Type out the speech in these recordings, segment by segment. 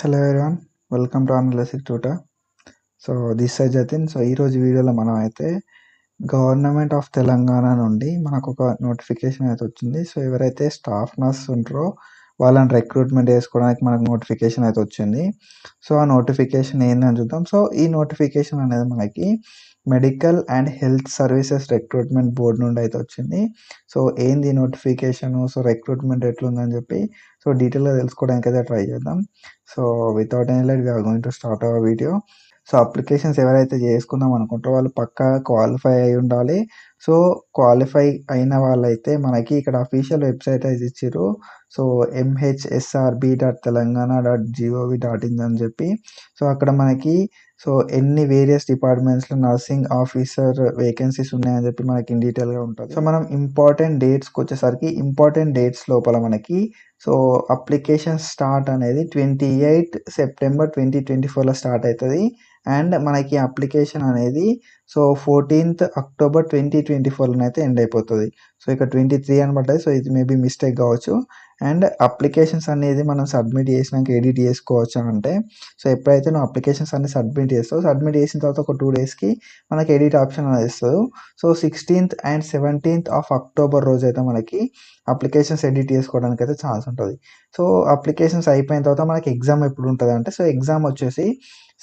Hello everyone, welcome to అనలిసిక్ tutor. So this side Jatin. So ఈరోజు వీడియోలో మనం అయితే గవర్నమెంట్ ఆఫ్ తెలంగాణ నుండి మనకు ఒక నోటిఫికేషన్ అయితే వచ్చింది. సో ఎవరైతే స్టాఫ్ నర్స్ ఉంటారో వాళ్ళని రిక్రూట్మెంట్ చేసుకోవడానికి మనకు నోటిఫికేషన్ అయితే వచ్చింది. సో ఆ నోటిఫికేషన్ ఏందని చూద్దాం. సో ఈ నోటిఫికేషన్ అనేది మనకి medical and health services recruitment board నుండి అయితే వచ్చింది. సో ఏంది నోటిఫికేషన్, సో రిక్రూట్మెంట్ ఎట్లుందని చెప్పి సో డీటెయిల్గా తెలుసుకోవడానికి అయితే ట్రై చేద్దాం. So without any light we're going to start our video. So applications ఎవరైతే చేసుకుందాం అనుకుంటారో వాళ్ళు పక్కా క్వాలిఫై అయి ఉండాలి. సో క్వాలిఫై అయిన వాళ్ళైతే మనకి ఇక్కడ అఫీషియల్ వెబ్సైట్ అయితే ఇచ్చారు. సో mhsrb.telangana.gov.in అని చెప్పి సో అక్కడ మనకి సో ఎన్ని వేరియస్ డిపార్ట్మెంట్స్లో నర్సింగ్ ఆఫీసర్ వేకెన్సీస్ ఉన్నాయని చెప్పి మనకి ఇన్ డీటెయిల్గా ఉంటుంది. సో మనం ఇంపార్టెంట్ డేట్స్కి వచ్చేసరికి ఇంపార్టెంట్ డేట్స్ లోపల మనకి సో అప్లికేషన్ స్టార్ట్ అనేది 28 సెప్టెంబర్ 2024లో స్టార్ట్ అవుతుంది. అండ్ మనకి అప్లికేషన్ అనేది సో 14th అక్టోబర్ 2024లో అయితే ఎండ్ అయిపోతుంది. సో ఇక్కడ 23 అని పడ్డది. సో ఇది మేబీ మిస్టేక్ కావచ్చు. అండ్ అప్లికేషన్స్ అనేది మనం సబ్మిట్ చేసినాక ఎడిట్ చేసుకోవచ్చు అంటే సో ఎప్పుడైతే నువ్వు అప్లికేషన్స్ అన్ని సబ్మిట్ చేస్తావు, సబ్మిట్ చేసిన తర్వాత ఒక 2 డేస్కి మనకి ఎడిట్ ఆప్షన్ అనేది ఇస్తుంది. So 16th and 17th of October రోజు అయితే మనకి అప్లికేషన్స్ ఎడిట్ చేసుకోవడానికి అయితే ఛాన్స్ ఉంటుంది. సో అప్లికేషన్స్ అయిపోయిన తర్వాత మనకి ఎగ్జామ్ ఎప్పుడు ఉంటుంది అంటే సో ఎగ్జామ్ వచ్చేసి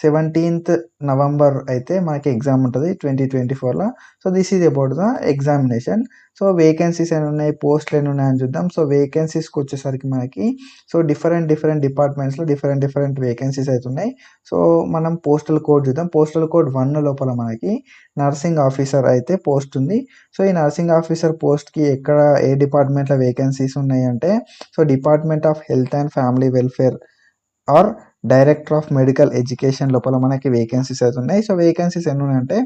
17th నవంబర్ అయితే మనకి ఎగ్జామ్ ఉంటుంది 2024లో. So this is about the examination. So vacancies ఎన్ని ఉన్నాయి, పోస్టులు ఎన్ని ఉన్నాయని చూద్దాం. సో వేకెన్సీస్కి వచ్చేసరికి మనకి సో డిఫరెంట్ డిపార్ట్మెంట్స్లో డిఫరెంట్ వేకెన్సీస్ అయితే ఉన్నాయి. సో మనం పోస్టల్ కోడ్ చూద్దాం. పోస్టల్ కోడ్ 1 లోపల మనకి నర్సింగ్ ఆఫీసర్ అయితే పోస్ట్ ఉంది. సో ఈ నర్సింగ్ ఆఫీసర్ పోస్ట్కి ఎక్కడ ఏ డిపార్ట్మెంట్లో వేకెన్సీస్ ఉన్నాయి అంటే so department of health and family welfare or director of medical education లోపల మనకి వేకెన్సీస్ అయితే ఉన్నాయి. సో వేకెన్సీస్ ఎన్ని ఉన్నాయంటే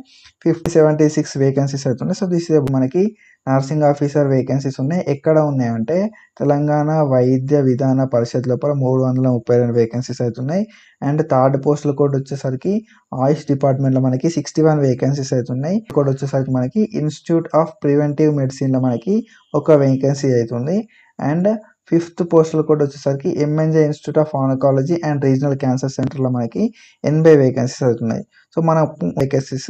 76 వేకెన్సీస్ అయితే ఉన్నాయి. సో దిస్ మనకి నర్సింగ్ ఆఫీసర్ వేకెన్సీస్ ఉన్నాయి. ఎక్కడ ఉన్నాయంటే తెలంగాణ వైద్య విధాన పరిషత్ లోపల 332 వేకెన్సీస్ అయితే ఉన్నాయి. అండ్ థర్డ్ పోస్టుల కోడ్ వచ్చేసరికి ఆయుష్ డిపార్ట్మెంట్లో మనకి 61 వేకెన్సీస్ అయితే ఉన్నాయి. కోడ్ వచ్చేసరికి మనకి ఇన్స్టిట్యూట్ ఆఫ్ ప్రివెంటివ్ మెడిసిన్లో మనకి ఒక వేకెన్సీ అవుతుంది. అండ్ 5th పోస్టల్ కోడ్ వచ్చేసరికి MNJ institute of oncology and regional cancer సెంటర్లో మనకి 80 వేకెన్సీస్ అవుతున్నాయి. సో మన వేకెన్సీస్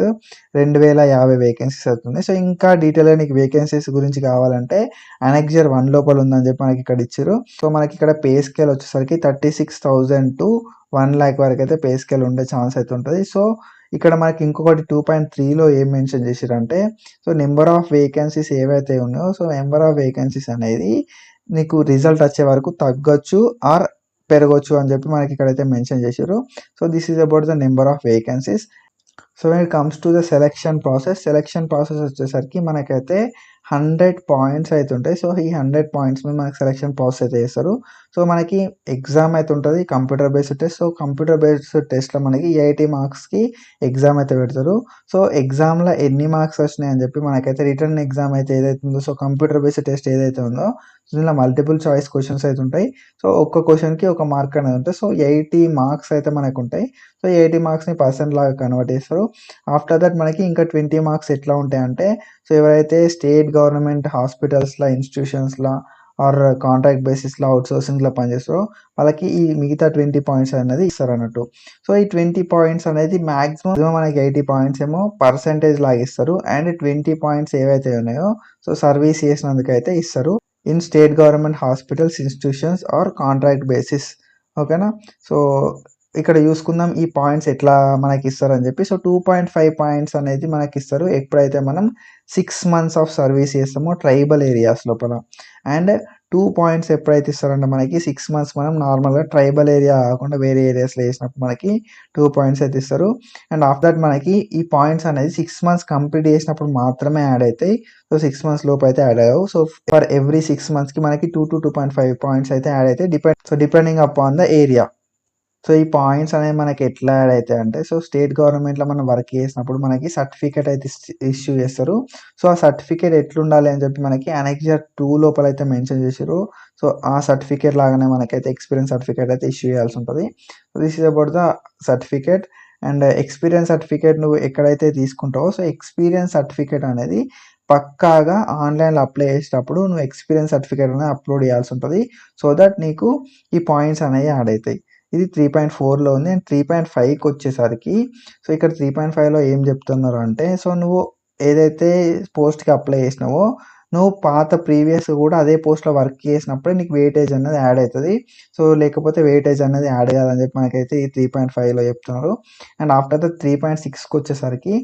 2050 వేకెన్సీస్ అవుతున్నాయి. సో ఇంకా డీటెయిల్గా నీకు వేకెన్సీస్ గురించి కావాలంటే అనెక్జర్ 1 లోపల ఉందని చెప్పి మనకి ఇక్కడ ఇచ్చారు. సో మనకి ఇక్కడ పే స్కేల్ వచ్చేసరికి 36,000 to 1 lakh వరకు అయితే పే స్కేల్ ఉండే ఛాన్స్ అయితే ఉంటుంది. సో ఇక్కడ మనకి ఇంకొకటి 2.3లో ఏం మెన్షన్ చేశారంటే సో నెంబర్ ఆఫ్ వేకెన్సీస్ ఏవైతే ఉన్నాయో సో నెంబర్ ఆఫ్ వేకెన్సీస్ అనేది నీకు రిజల్ట్ వచ్చే వరకు తగ్గొచ్చు ఆర్ పెరగొచ్చు అని చెప్పి మనకి ఇక్కడైతే మెన్షన్ చేశారు. So this is about the number of vacancies. So when it comes to the selection process వచ్చేసరికి మనకైతే 100 పాయింట్స్ అయితే ఉంటాయి. సో ఈ 100 పాయింట్స్ మీద మనకి సెలెక్షన్ ప్రాసెస్ అయితే చేస్తారు. సో మనకి ఎగ్జామ్ అయితే ఉంటుంది, computer based test. So computer based టెస్ట్లో మనకి 80 మార్క్స్కి ఎగ్జామ్ అయితే పెడతారు. సో ఎగ్జామ్లో ఎన్ని మార్క్స్ వచ్చినాయి అని చెప్పి మనకైతే రిటర్న్ ఎగ్జామ్ అయితే ఏదైతే ఉందో సో కంప్యూటర్ బేస్డ్ టెస్ట్ ఏదైతే ఉందో దీనిలో మల్టిపుల్ చాయిస్ క్వశ్చన్స్ అయితే ఉంటాయి. సో ఒక్క క్వశ్చన్కి ఒక మార్క్ అనేది ఉంటుంది. సో 80 మార్క్స్ అయితే మనకు ఉంటాయి. సో 80 మార్క్స్ని పర్సెంట్ లాగా కన్వర్ట్ చేస్తారు. ఆఫ్టర్ దట్ మనకి ఇంకా 20 మార్క్స్ ఎట్లా ఉంటాయంటే సో ఎవరైతే స్టేట్ గవర్నమెంట్ హాస్పిటల్స్లో, ఇన్స్టిట్యూషన్స్లో ఆర్ కాంట్రాక్ట్ బేసిస్లో అవుట్సోర్సింగ్లో పనిచేస్తారో వాళ్ళకి ఈ మిగతా 20 పాయింట్స్ అనేది ఇస్తారు అన్నట్టు. సో ఈ 20 పాయింట్స్ అనేది మ్యాక్సిమం మనకి 80 పాయింట్స్ ఏమో పర్సెంటేజ్ లాగా ఇస్తారు. అండ్ 20 పాయింట్స్ ఏవైతే ఉన్నాయో సో సర్వీస్ చేసినందుకు అయితే ఇస్తారు in state government hospitals, institutions or contract basis. ఓకేనా. సో ఇక్కడ చూసుకుందాం ఈ పాయింట్స్ ఎట్లా మనకి ఇస్తారని చెప్పి. సో 2.5 పాయింట్స్ అనేది మనకి ఇస్తారు ఎప్పుడైతే మనం 6 months ఆఫ్ సర్వీస్ చేస్తామో ట్రైబల్ ఏరియాస్ లోపల. అండ్ 2 పాయింట్స్ ఎప్పుడైతే ఇస్తారంటే మనకి 6 months మనం నార్మల్గా ట్రైబల్ ఏరియా కాకుండా వేరే ఏరియాస్లో వేసినప్పుడు మనకి 2 పాయింట్స్ అయితే ఇస్తారు. అండ్ ఆఫ్టర్ దట్ మనకి ఈ పాయింట్స్ అనేది 6 months కంప్లీట్ చేసినప్పుడు మాత్రమే యాడ్ అవుతాయి. సో 6 months లోపు అయితే యాడ్ అయ్యావు. సో ఫర్ ఎవ్రీ 6 monthsకి మనకి 2 to 2.5 పాయింట్స్ అయితే యాడ్ అవుతాయి depending upon the area. So ఈ పాయింట్స్ అనేవి మనకి ఎట్లా యాడ్ అవుతాయి అంటే సో స్టేట్ గవర్నమెంట్లో మనం వర్క్ చేసినప్పుడు మనకి సర్టిఫికేట్ అయితే ఇష్యూ చేస్తారు. సో ఆ సర్టిఫికేట్ ఎట్లుండాలి అని చెప్పి మనకి అనెక్జర్ 2 లోపల అయితే మెన్షన్ చేశారు. సో ఆ సర్టిఫికేట్ లాగానే మనకైతే ఎక్స్పీరియన్స్ సర్టిఫికేట్ అయితే ఇష్యూ చేయాల్సి ఉంటుంది. So this is about the certificate. And experience certificate నువ్వు ఎక్కడైతే తీసుకుంటావో సో ఎక్స్పీరియన్స్ సర్టిఫికేట్ అనేది పక్కాగా ఆన్లైన్లో అప్లై చేసేటప్పుడు నువ్వు ఎక్స్పీరియన్స్ సర్టిఫికేట్ అనేది అప్లోడ్ చేయాల్సి ఉంటుంది. సో దట్ నీకు ఈ పాయింట్స్ అనేవి యాడ్ అవుతాయి. ఇది 3.4లో ఉంది. అండ్ 3.5కి వచ్చేసరికి సో ఇక్కడ 3.5లో ఏం చెప్తున్నారు అంటే, సో నువ్వు ఏదైతే పోస్ట్‌కి అప్లై చేసినావో నువ్వు పాత ప్రీవియస్ కూడా అదే పోస్ట్‌లో వర్క్ చేసినప్పుడే నీకు వెయిటేజ్ అనేది యాడ్ అవుతుంది. సో లేకపోతే వెయిటేజ్ అనేది యాడ్ కాదని చెప్పి మనకైతే ఈ 3.5లో చెప్తున్నారు. అండ్ ఆఫ్టర్ ద 3.6కి వచ్చేసరికి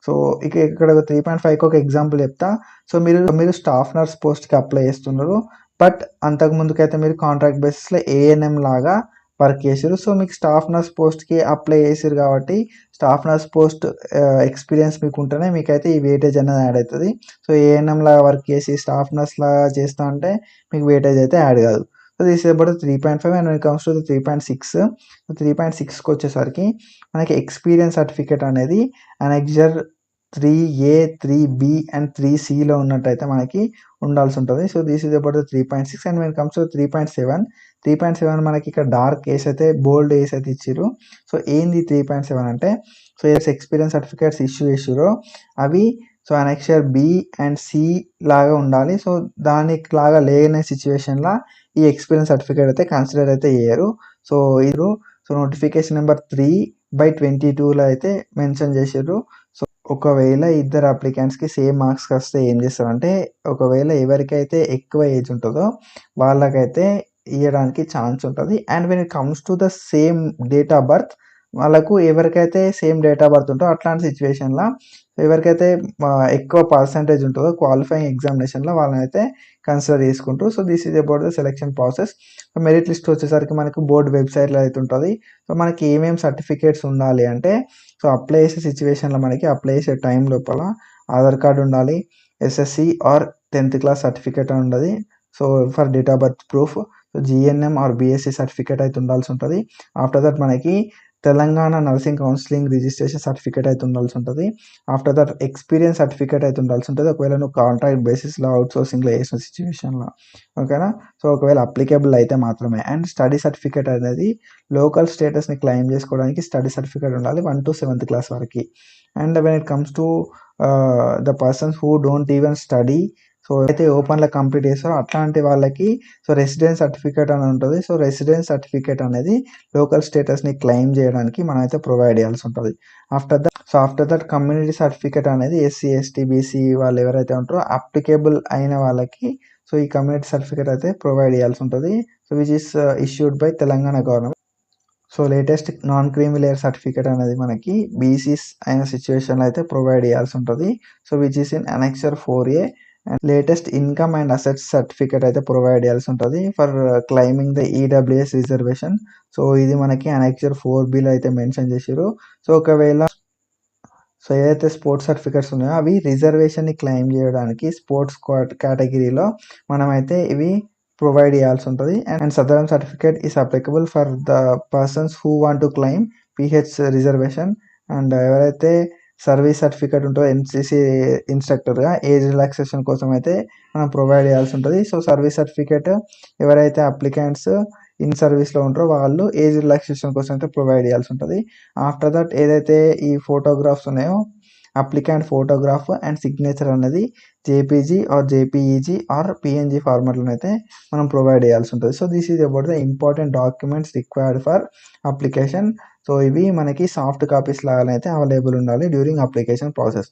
సో ఇక్కడ 3.5కి ఒక ఎగ్జాంపుల్ చెప్తా. సో మీరు స్టాఫ్ నర్స్ పోస్ట్‌కి అప్లై చేస్తున్నారు. బట్ అంతకు ముందుకైతే మీరు కాంట్రాక్ట్ బేసిస్‌లో ఏఎన్ఎం లాగా వర్క్ చేసారు. సో మీకు స్టాఫ్ నర్స్ పోస్ట్‌కి అప్లై చేసారు కాబట్టి స్టాఫ్ నర్స్ పోస్ట్ ఎక్స్పీరియన్స్ మీకు ఉంటేనే మీకైతే ఈ వెయిటేజ్ అనేది యాడ్ అవుతుంది. సో ఏఎన్ఎం లాగా వర్క్ చేసి స్టాఫ్ నర్స్ లాగా చేస్తా అంటే మీకు వెయిటేజ్ అయితే యాడ్ కాదు. So this is about 3.5 and when it comes to 3.6. 3.6కి వచ్చేసరికి మనకి ఎక్స్పీరియన్స్ సర్టిఫికేట్ అనేది అనెక్జర్ 3A, 3B అండ్ 3Cలో ఉన్నట్టయితే మనకి ఉండాల్సి ఉంటుంది. So this is about 3.6 and when comes to 3.7 మనకి ఇక్కడ డార్క్ ఏస్ అయితే బోల్డ్ ఏస్ అయితే ఇచ్చిర్రు. సో ఏంది 3.7 అంటే సో ఎక్స్పీరియన్స్ సర్టిఫికేట్స్ ఇష్యూ చేసిర్రో అవి so annexure B and C లాగా ఉండాలి. సో దానికి లాగా లేని సిచ్యువేషన్లో ఈ ఎక్స్పీరియన్స్ సర్టిఫికేట్ అయితే కన్సిడర్ అయితే చేయరు. సో నోటిఫికేషన్ నెంబర్ 3/22లో అయితే మెన్షన్ చేసిర్రు. సో ఒకవేళ ఇద్దరు అప్లికెంట్స్కి సేమ్ మార్క్స్ వస్తే ఏం చేస్తారంటే ఒకవేళ ఎవరికైతే ఎక్కువ ఏజ్ ఉంటుందో వాళ్ళకైతే ఇవ్వడానికి ఛాన్స్ ఉంటుంది. And when it comes to the same date of birth వాళ్ళకు ఎవరికైతే సేమ్ డేట్ ఆఫ్ బర్త్ ఉంటుందో అట్లాంటి సిచ్యువేషన్లో ఎవరికైతే ఎక్కువ పర్సంటేజ్ ఉంటుందో క్వాలిఫైయింగ్ ఎగ్జామినేషన్లో వాళ్ళని అయితే కన్సిడర్ చేసుకుంటారు. So this is about the selection process. Merit list వచ్చేసరికి మనకు బోర్డు వెబ్సైట్లో అయితే ఉంటుంది. సో మనకి ఏమేమి సర్టిఫికేట్స్ ఉండాలి అంటే సో అప్లై చేసే సిచ్యువేషన్లో మనకి అప్లై చేసే టైం లోపల ఆధార్ కార్డు ఉండాలి, SSC or 10th class certificate అని ఉండదు. So for date of birth proof GNM are BSc certificate అయితే ఉండాల్సి ఉంటుంది. ఆఫ్టర్ దట్ మనకి Telangana nursing counselling registration certificate అయితే ఉండాల్సి ఉంటుంది. ఆఫ్టర్ దట్ ఎక్స్పీరియన్స్ సర్టిఫికేట్ అయితే ఉండాల్సి ఉంటుంది ఒకవేళ నువ్వు కాంట్రాక్ట్ బేసిస్లో అవుట్సోర్సింగ్లో వేసిన సిచ్యువేషన్లో, ఓకేనా. సో ఒకవేళ అప్లికేబుల్ అయితే మాత్రమే. అండ్ స్టడీ సర్టిఫికేట్ అనేది లోకల్ స్టేటస్ని క్లెయిమ్ చేసుకోవడానికి స్టడీ సర్టిఫికేట్ ఉండాలి 1 to 7th క్లాస్ వరకు. And when it comes to the persons who don't even study so అయితే ఓపెన్లో కంప్లీట్ చేస్తారో అట్లాంటి వాళ్ళకి సో రెసిడెన్స్ సర్టిఫికేట్ అని ఉంటుంది. సో రెసిడెన్స్ సర్టిఫికేట్ అనేది లోకల్ స్టేటస్ని క్లెయిమ్ చేయడానికి మనం అయితే ప్రొవైడ్ చేయాల్సి ఉంటుంది. ఆఫ్టర్ దట్ కమ్యూనిటీ సర్టిఫికేట్ అనేది ఎస్సీ, ఎస్టీ, బీసీ వాళ్ళు ఎవరైతే ఉంటారో అప్లికేబుల్ అయిన వాళ్ళకి సో ఈ కమ్యూనిటీ సర్టిఫికేట్ అయితే ప్రొవైడ్ చేయాల్సి ఉంటుంది. So which is issued by Telangana government. So latest non creamy layer certificate అనేది మనకి బీసీస్ అయిన సిచ్యువేషన్లో అయితే ప్రొవైడ్ చేయాల్సి ఉంటుంది. So which is in annexure 4A. And latest income and assets certificate అయితే ప్రొవైడ్ చేయాల్సి ఉంటుంది for claiming the EWS reservation. So ఇది మనకి అనెక్సర్ 4Bలో అయితే మెన్షన్ చేసారు. సో ఒకవేళ సో ఏదైతే స్పోర్ట్స్ సర్టిఫికేట్స్ ఉన్నాయో అవి రిజర్వేషన్ని క్లెయిమ్ చేయడానికి స్పోర్ట్స్ కేటగిరీలో మనమైతే ఇవి ప్రొవైడ్ చేయాల్సి ఉంటుంది. And southern certificate is applicable for the persons who want to claim pH reservation. And ఎవరైతే సర్వీస్ సర్టిఫికేట్ ఉంటుందో ఎన్సీసీ ఇన్స్ట్రక్టర్గా ఏజ్ రిలాక్సేషన్ కోసం అయితే మనం ప్రొవైడ్ చేయాల్సి ఉంటుంది. సో సర్వీస్ సర్టిఫికేట్ ఎవరైతే అప్లికెంట్స్ ఇన్ సర్వీస్లో ఉంటారో వాళ్ళు ఏజ్ రిలాక్సేషన్ కోసం అయితే ప్రొవైడ్ చేయాల్సి ఉంటుంది. ఆఫ్టర్ దట్ ఏదైతే ఈ ఫోటోగ్రాఫ్స్ ఉన్నాయో అప్లికెంట్ ఫోటోగ్రాఫ్ అండ్ సిగ్నేచర్ అనేది JPG or JPEG or PNG ఫార్మాట్లో అయితే మనం ప్రొవైడ్ చేయాల్సి ఉంటుంది. So this is about the important documents required for application. So ఇవి మనకి సాఫ్ట్ కాపీస్ లాగానైతే అవైలబుల్ ఉండాలి డ్యూరింగ్ అప్లికేషన్ ప్రాసెస్.